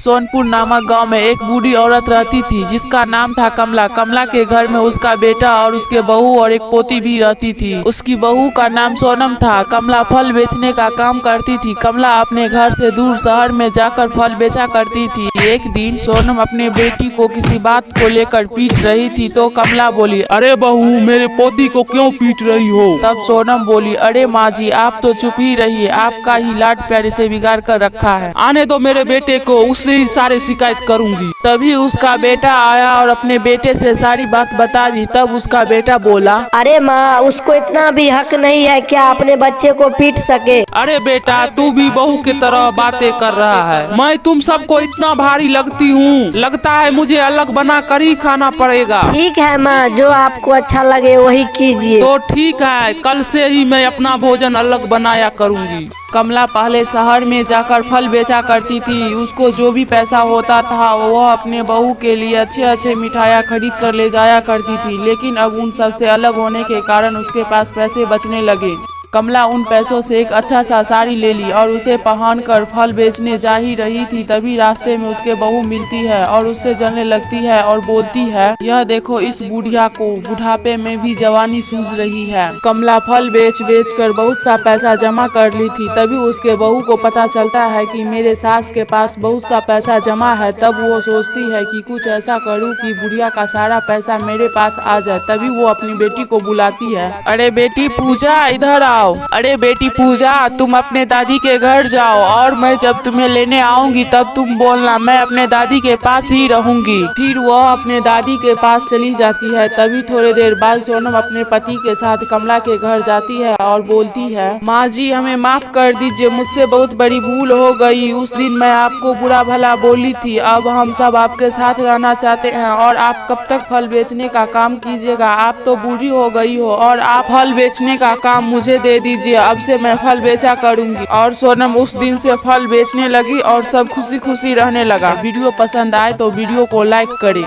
सोनपुर नामक गांव में एक बूढ़ी औरत रहती थी जिसका नाम था कमला। कमला के घर में उसका बेटा और उसके बहू और एक पोती भी रहती थी। उसकी बहू का नाम सोनम था। कमला फल बेचने का काम करती थी। कमला अपने घर से दूर शहर में जाकर फल बेचा करती थी। एक दिन सोनम अपने बेटी को किसी बात को लेकर पीट रही थी तो कमला बोली, अरे बहू, मेरे पोती को क्यों पीट रही हो? तब सोनम बोली, अरे माँ जी, आप तो चुप ही रहिए, आपका ही लाड प्यार से बिगाड़ कर रखा है। आने दो मेरे बेटे को, उससे ही सारे शिकायत करूंगी। तभी उसका बेटा आया और अपने बेटे से सारी बात बता दी। तब उसका बेटा बोला, अरे माँ, उसको इतना भी हक नहीं है क्या अपने बच्चे को पीट सके। अरे बेटा, तू भी बहू की तरह बातें कर रहा है। मैं तुम सबको इतना भारी लगती हूँ, लगता है मुझे अलग बना कर ही खाना पड़ेगा। ठीक है माँ, जो आपको अच्छा लगे वही कीजिए। तो ठीक है, कल से ही मैं अपना भोजन अलग बनाया करूँगी। कमला पहले शहर में जाकर फल बेचा करती थी। उसको जो भी पैसा होता था वह अपने बहू के लिए अच्छे अच्छे मिठाइयाँ खरीद कर ले जाया करती थी। लेकिन अब उन सब से अलग होने के कारण उसके पास पैसे बचने लगे। कमला उन पैसों से एक अच्छा सा साड़ी ले ली और उसे पहनकर फल बेचने जा ही रही थी। तभी रास्ते में उसके बहू मिलती है और उससे जलने लगती है और बोलती है, यह देखो, इस बुढ़िया को बुढ़ापे में भी जवानी सूझ रही है। कमला फल बेच कर बहुत सा पैसा जमा कर ली थी। तभी उसके बहू को पता चलता है कि मेरे सास के पास बहुत सा पैसा जमा है। तब वो सोचती है कि कुछ ऐसा करूँ कि बुढ़िया का सारा पैसा मेरे पास आ जाए। तभी वो अपनी बेटी को बुलाती है, अरे बेटी पूजा, इधर आओ। अरे बेटी पूजा, तुम अपने दादी के घर जाओ और मैं जब तुम्हें लेने आऊंगी तब तुम बोलना, मैं अपने दादी के पास ही रहूंगी। फिर वह अपने दादी के पास चली जाती है। तभी थोड़ी देर बाद सोनम अपने पति के साथ कमला के घर जाती है और बोलती है, माँ जी, हमें माफ कर दीजिए, मुझसे बहुत बड़ी भूल हो गई। उस दिन मैं आपको बुरा भला बोली थी। अब हम सब आपके साथ रहना चाहते हैं और आप कब तक फल बेचने का काम कीजिएगा? आप तो बूढ़ी हो गई हो और आप फल बेचने का काम मुझे दे दीजिए, अब से मैं फल बेचा करूंगी। और सोनम उस दिन से फल बेचने लगी और सब खुशी खुशी रहने लगा। वीडियो पसंद आए तो वीडियो को लाइक करें।